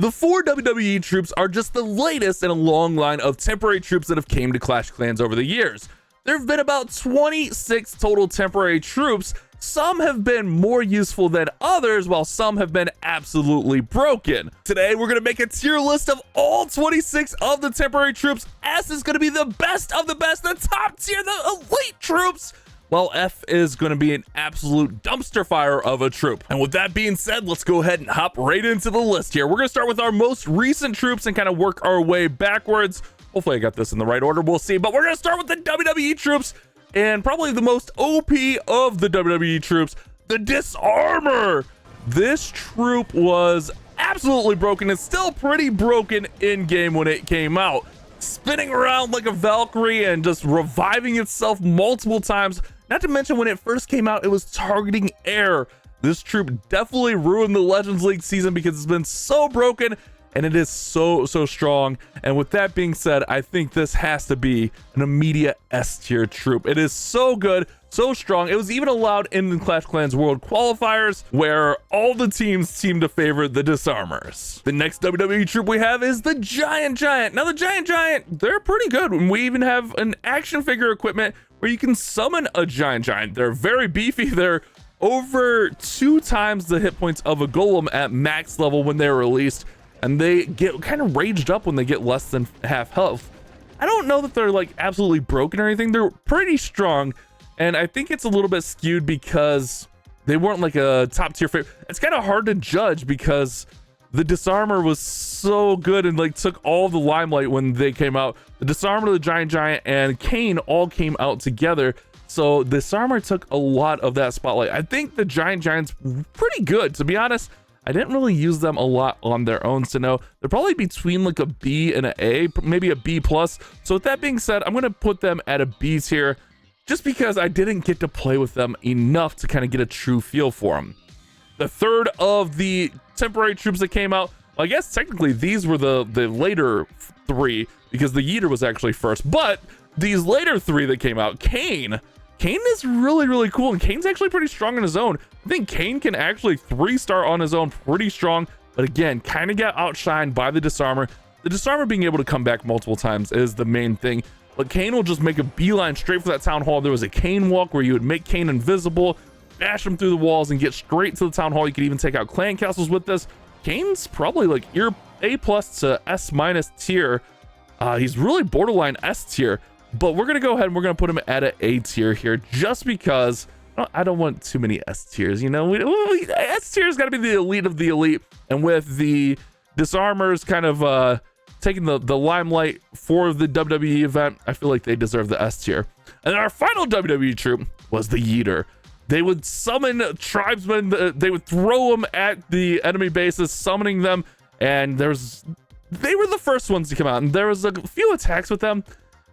The 4 WWE troops are just the latest in a long line of temporary troops that have came to Clash of Clans over the years. There have been about 26 total temporary troops. Some have been more useful than others, while some have been absolutely broken. Today, we're going to make a tier list of all 26 of the temporary troops. S is going to be the best of the best, the top tier, the elite troops, while F is going to be an absolute dumpster fire of a troop. And with that being said, let's go ahead and hop right into the list here. We're going to start with our most recent troops and kind of work our way backwards. Hopefully I got this in the right order, we'll see. But we're going to start with the WWE troops, and probably the most OP of the WWE troops, the Disarmer. This troop was absolutely broken. It's still pretty broken in game when it came out. Spinning around like a Valkyrie and just reviving itself multiple times. Not to mention, when it first came out, it was targeting air. This troop definitely ruined the Legends League season because it's been so broken, and it is so strong. And with that being said, I think this has to be an immediate S tier troop. It is so good, so strong. It was even allowed in the Clash of Clans World Qualifiers, where all the teams seem to favor the Disarmers. The next WWE troop we have is the Giant. Now the Giant, they're pretty good. We even have an action figure equipment where you can summon a Giant. They're very beefy. They're over 2 times the hit points of a Golem at max level when they're released, and they get kind of raged up when they get less than half health. I don't know that they're like absolutely broken or anything. They're pretty strong, and I think it's a little bit skewed because they weren't like a top tier favorite. It's kind of hard to judge because the Disarmer was so good and like took all the limelight when they came out. The Disarmer, the Giant, and Kane all came out together. So Disarmer took a lot of that spotlight. I think the Giant's pretty good, to be honest. I didn't really use them a lot on their own, so no, they're probably between like a B and an A, maybe a B plus. So with that being said, I'm gonna put them at a B tier just because I didn't get to play with them enough to kind of get a true feel for them. The third of the temporary troops that came out, well, I guess technically these were the later 3 because the Yeeter was actually first, but these later 3 that came out, Kane is really cool, and Kane's actually pretty strong on his own. I think Kane can actually 3-star on his own pretty strong, but again, kind of got outshined by the Disarmer. The Disarmer being able to come back multiple times is the main thing, but Kane will just make a beeline straight for that town hall. There was a Kane walk where you would make Kane invisible, bash him through the walls, and get straight to the town hall. You could even take out clan castles with this. Kane's probably like your A plus to S minus tier. He's really borderline S tier. But we're going to go ahead and we're going to put him at an A tier here just because I don't want too many S tiers, you know. S tier's got to be the elite of the elite. And with the Disarmers kind of taking the limelight for the WWE event, I feel like they deserve the S tier. And our final WWE troop was the Yeeter. They would summon tribesmen. They would throw them at the enemy bases, summoning them. And they were the first ones to come out. And there was a few attacks with them.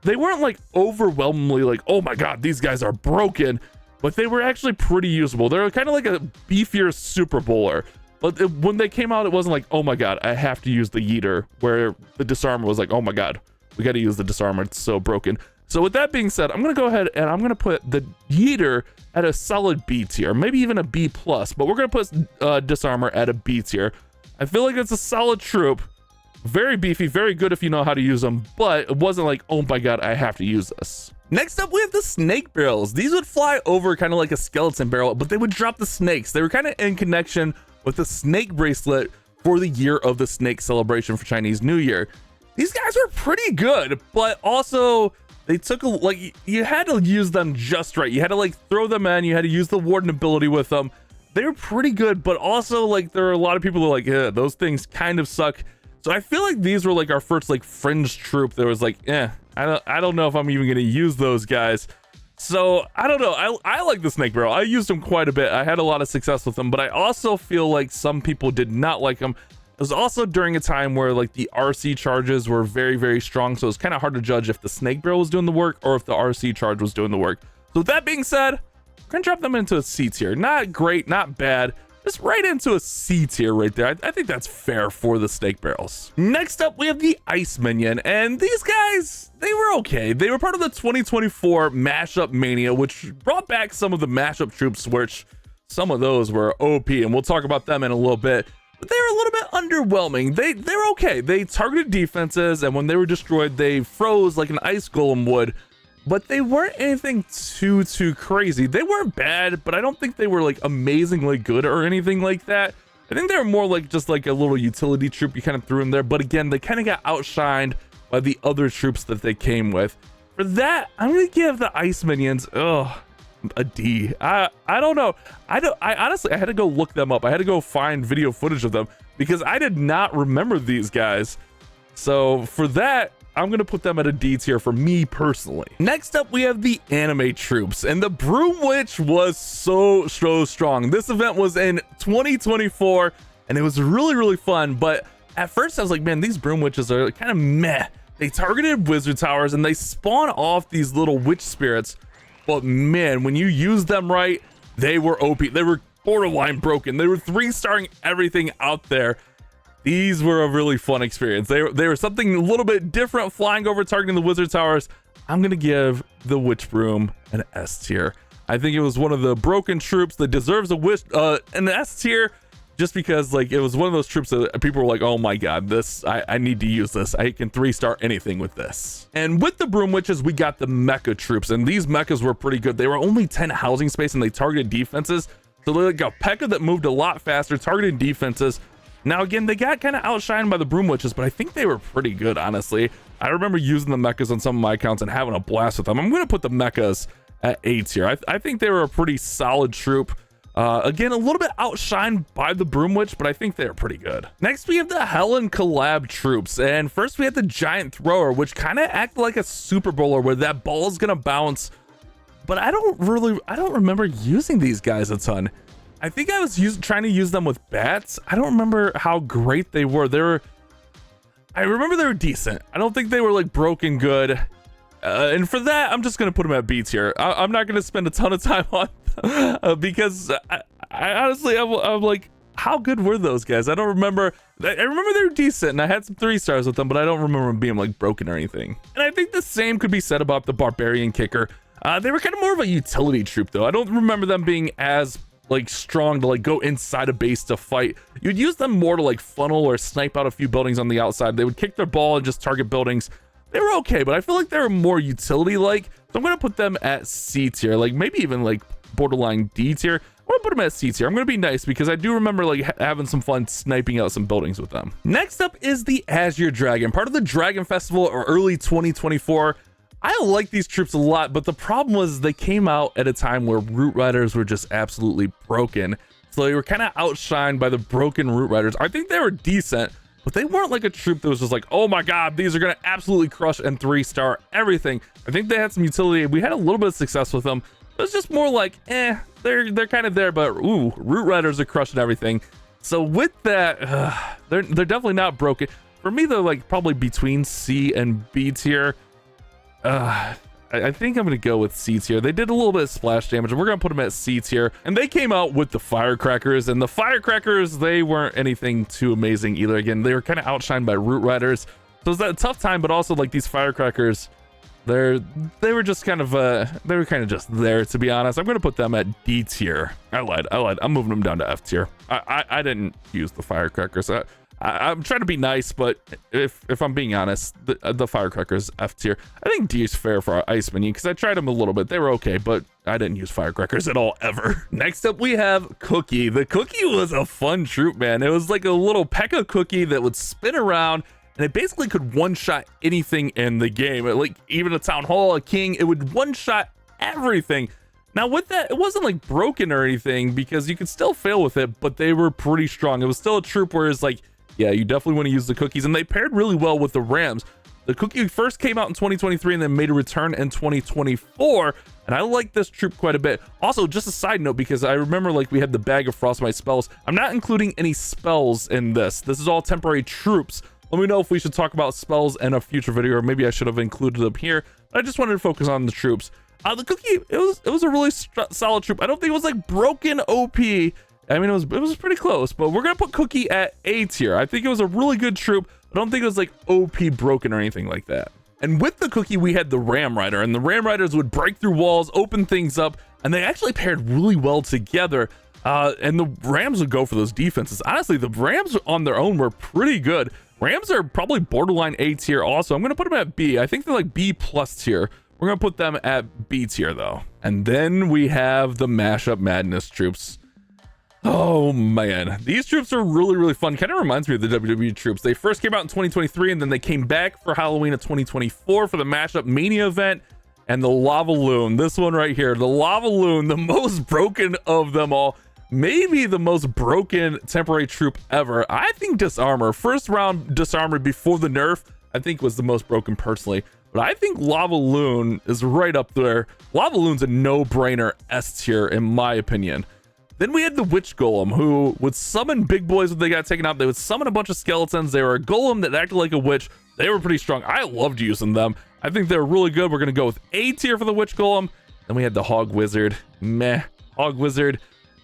They weren't like overwhelmingly like, oh my god, these guys are broken, but they were actually pretty usable. They're kind of like a beefier Super Bowler. But when they came out, it wasn't like, oh my god, I have to use the Yeeter, where the Disarmer was like, oh my god, we got to use the Disarmer, it's so broken. So with that being said, I'm going to go ahead and I'm going to put the Yeeter at a solid B tier, maybe even a B plus, but we're going to put Disarmer at a B tier. I feel like it's a solid troop. Very beefy, very good if you know how to use them, but it wasn't like, oh my god, I have to use this. Next up, we have the snake barrels. These would fly over kind of like a skeleton barrel, but they would drop the snakes. They were kind of in connection with the snake bracelet for the Year of the Snake celebration for Chinese New Year. These guys were pretty good, but also they took you had to use them just right. You had to like throw them in, you had to use the warden ability with them. They were pretty good, but also like there are a lot of people who are like, yeah, those things kind of suck. So I feel like these were like our first like fringe troop that was like, I don't know if I'm even gonna use those guys. So I don't know. I like the snake barrel. I used them quite a bit. I had a lot of success with them, but I also feel like some people did not like them. It was also during a time where like the RC charges were very strong, so it's kind of hard to judge if the snake barrel was doing the work or if the RC charge was doing the work. So with that being said, we're gonna drop them into a C tier. Not great, not bad. Just right into a C tier right there. I think that's fair for the snake barrels. Next up, we have the Ice Minion, and these guys, they were okay. They were part of the 2024 mashup mania, which brought back some of the mashup troops, which some of those were OP, and we'll talk about them in a little bit. but they were a little bit underwhelming. They're okay. They targeted defenses, and when they were destroyed, they froze like an ice golem would. But they weren't anything too crazy. They weren't bad, but I don't think they were like amazingly good or anything like that. I think they were more like just like a little utility troop you kind of threw in there. But again, they kind of got outshined by the other troops that they came with. For that, I'm gonna give the ice minions a D. I don't know. I honestly, I had to go look them up. I had to go find video footage of them because I did not remember these guys. So for that, I'm gonna put them at a D tier for me personally. Next up, we have the anime troops, and the Broom Witch was so strong. This event was in 2024, and it was really fun. But at first, I was like, man, these Broom Witches are kind of meh. They targeted wizard towers, and they spawn off these little witch spirits. But man, when you use them right, they were OP. They were borderline broken. They were 3-starring everything out there. These were a really fun experience. They were something a little bit different, flying over, targeting the wizard towers. I'm gonna give the Witch Broom an S tier. I think it was one of the broken troops that deserves an S tier, just because like it was one of those troops that people were like, oh my god, this I need to use this. I can 3-star anything with this. And with the Broom Witches, we got the mecha troops, and these mechas were pretty good. They were only 10 housing space, and they targeted defenses. So they're like a P.E.K.K.A that moved a lot faster, targeted defenses. Now, again, they got kind of outshined by the Broom Witches, but I think they were pretty good, honestly. I remember using the mechas on some of my accounts and having a blast with them. I'm going to put the mechas at A tier. I think they were a pretty solid troop. Again, a little bit outshined by the Broom Witch, but I think they're pretty good. Next, we have the Helen Collab troops. And first, we have the Giant Thrower, which kind of acted like a Super Bowler where that ball is going to bounce. But I don't remember using these guys a ton. I think I was trying to use them with bats. I don't remember how great they were. I remember they were decent. I don't think they were like broken good. And for that, I'm just gonna put them at B tier. I'm not gonna spend a ton of time on because I honestly, I'm like, how good were those guys? I don't remember. I remember they were decent, and I had some 3-stars with them, but I don't remember them being like broken or anything. And I think the same could be said about the Barbarian Kicker. They were kind of more of a utility troop, though. I don't remember them being as like strong to like go inside a base to fight. You'd use them more to like funnel or snipe out a few buildings on the outside. They would kick their ball and just target buildings. They were okay, but I feel like they were more utility like, so I'm gonna put them at C tier, like maybe even like borderline D tier. I'm gonna put them at C tier. I'm gonna be nice because I do remember like having some fun sniping out some buildings with them. Next up is the Azure Dragon, part of the Dragon Festival or early 2024. I like these troops a lot, but the problem was they came out at a time where Root Riders were just absolutely broken. So they were kind of outshined by the broken Root Riders. I think they were decent, but they weren't like a troop that was just like, oh my god, these are going to absolutely crush and 3-star everything. I think they had some utility. We had a little bit of success with them. It was just more like, they're kind of there, but ooh, Root Riders are crushing everything. So with that, they're definitely not broken. For me, they're like probably between C and B tier. I think I'm gonna go with C tier. They did a little bit of splash damage, and we're gonna put them at C tier. And they came out with the Firecrackers, and the Firecrackers, they weren't anything too amazing either. Again, they were kind of outshined by Root Riders, so it was that a tough time. But also, like, these Firecrackers, they were just kind of just there, to be honest. I'm gonna put them at D tier. I lied. I'm moving them down to F tier. I didn't use the Firecrackers. I'm trying to be nice, but if I'm being honest, the Firecrackers F tier. I think D is fair for our Ice Minion because I tried them a little bit. They were okay, but I didn't use Firecrackers at all, ever. Next up, we have Cookie. The Cookie was a fun troop, man. It was like a little P.E.K.K.A cookie that would spin around, and it basically could one-shot anything in the game. Like, even a Town Hall, a King, it would one-shot everything. Now, with that, it wasn't like broken or anything because you could still fail with it, but they were pretty strong. It was still a troop where it's like, yeah, you definitely want to use the cookies, and they paired really well with the Rams. The Cookie first came out in 2023 and then made a return in 2024, and I like this troop quite a bit. Also, just a side note, because I remember like we had the bag of Frostbite spells. I'm not including any spells in this. This is all temporary troops. Let me know if we should talk about spells in a future video, or maybe I should have included them here. I just wanted to focus on the troops. The Cookie, it was a really solid troop. I don't think it was like broken OP. I mean, it was pretty close, but we're gonna put Cookie at A tier. I think it was a really good troop. I don't think it was like OP broken or anything like that. And with the Cookie, we had the Ram Rider, and the Ram Riders would break through walls, open things up, and they actually paired really well together. And the Rams would go for those defenses. Honestly, the Rams on their own were pretty good. Rams are probably borderline A tier also. I'm going to put them at B. I think they're like B plus tier. We're going to put them at B tier though. And then we have the Mashup Madness troops. Oh man, these troops are really fun. Kind of reminds me of the WWE Troops. They first came out in 2023 and then they came back for Halloween of 2024 for the Mashup Mania event. And the Lava Loon, this one right here, the Lava Loon, the most broken of them all. Maybe the most broken temporary troop ever. I think Disarmor, first round Disarmor before the nerf, I think was the most broken personally. But I think Lava Loon is right up there. Lava Loon's a no-brainer S tier in my opinion. Then we had the Witch Golem, who would summon big boys when they got taken out. They would summon a bunch of skeletons. They were a golem that acted like a witch. They were pretty strong. I loved using them. I think they're really good. We're going to go with A tier for the Witch Golem. Then we had the Hog Wizard. Meh. Hog Wizard.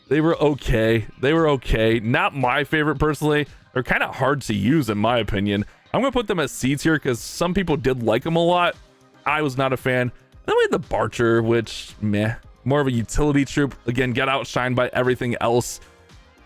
They were okay. They were okay. Not my favorite personally. They're kind of hard to use in my opinion. I'm going to put them at C tier because some people did like them a lot. I was not a fan. Then we had the Barcher, which meh. More of a utility troop. Again, get outshined by everything else.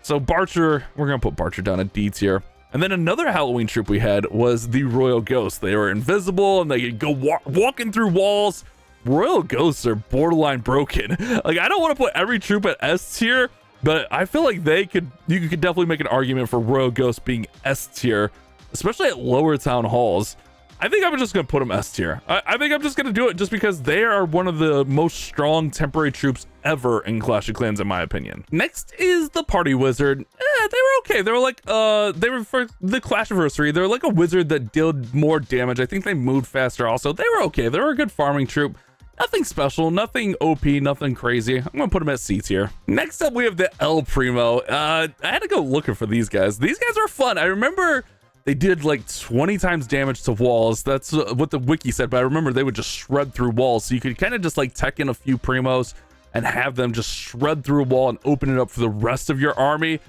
So Barcher, we're going to put Barcher down at D tier. And then another Halloween troop we had was the Royal Ghosts. They were invisible and they could go walking through walls. Royal Ghosts are borderline broken. Like, I don't want to put every troop at S tier, but I feel like you could definitely make an argument for Royal Ghosts being S tier, especially at lower town halls. I think I'm just going to put them S tier. I think I'm just going to do it just because they are one of the most strong temporary troops ever in Clash of Clans, in my opinion. Next is the Party Wizard. They were okay. They were like, they were for the Clashiversary. They're like a wizard that dealt more damage. I think they moved faster also. They were okay. They were a good farming troop. Nothing special, nothing OP, nothing crazy. I'm going to put them at C tier. Next up, we have the El Primo. I had to go looking for these guys. These guys are fun. I remember they did like 20 times damage to walls. That's what the wiki said, but I remember they would just shred through walls. So you could kind of just like tech in a few primos and have them just shred through a wall and open it up for the rest of your army.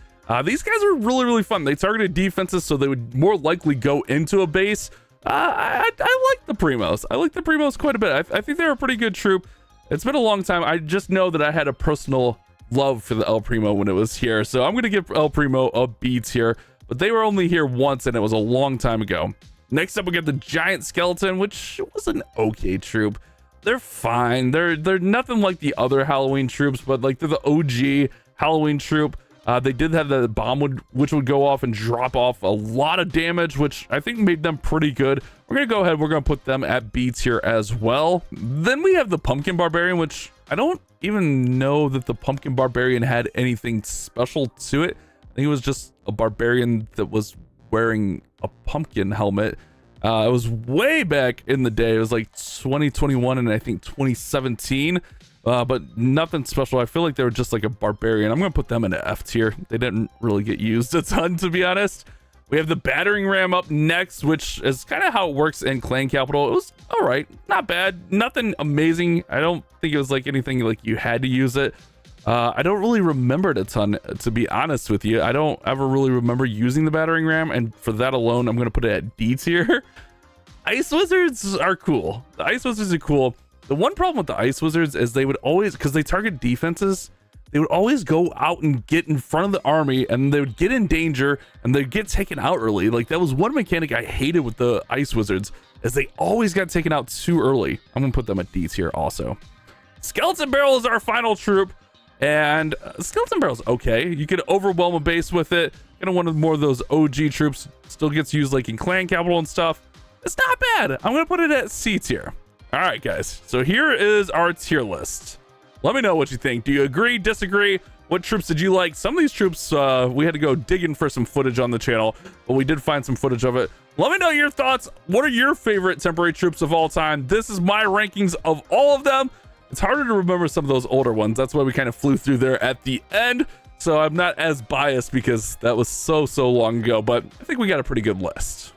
These guys are really fun. They targeted defenses, so they would more likely go into a base. I like the Primos. I like the Primos quite a bit. I think they're a pretty good troop. It's been a long time. I just know that I had a personal love for the El Primo when it was here. So I'm going to give El Primo a B tier. But they were only here once, and it was a long time ago. Next up, we got the Giant Skeleton, which was an okay troop. They're fine. They're nothing like the other Halloween troops, but like they're the OG Halloween troop. They did have the bomb, which would go off and drop off a lot of damage, which I think made them pretty good. We're going to go ahead. We're going to put them at B tier as well. Then we have the Pumpkin Barbarian, which I don't even know that the Pumpkin Barbarian had anything special to it. I think it was just a barbarian that was wearing a pumpkin helmet. It was way back in the day. It was like 2021 and I think 2017. But nothing special. I feel like they were just like a barbarian. I'm going to put them in an F tier. They didn't really get used a ton, to be honest. We have the Battering Ram up next, which is kind of how it works in Clan Capital. It was all right. Not bad. Nothing amazing. I don't think it was like anything like you had to use it. I don't really remember it a ton, to be honest with you. I don't ever really remember using the Battering Ram, and for that alone, I'm going to put it at D tier. Ice Wizards are cool. The Ice Wizards are cool. The one problem with the Ice Wizards is they would always, because they target defenses, they would always go out and get in front of the army, and they would get in danger, and they'd get taken out early. Like, that was one mechanic I hated with the Ice Wizards, is they always got taken out too early. I'm going to put them at D tier also. Skeleton Barrel is our final troop. And Skeleton Barrel's okay. You could overwhelm a base with it. Kind of one of more of those OG troops. Still gets used like in Clan Capital and stuff. It's not bad. I'm going to put it at C tier. All right, guys. So here is our tier list. Let me know what you think. Do you agree, disagree? What troops did you like? Some of these troops, we had to go digging for some footage on the channel, but we did find some footage of it. Let me know your thoughts. What are your favorite temporary troops of all time? This is my rankings of all of them. It's harder to remember some of those older ones. That's why we kind of flew through there at the end. So I'm not as biased because that was so long ago, but I think we got a pretty good list.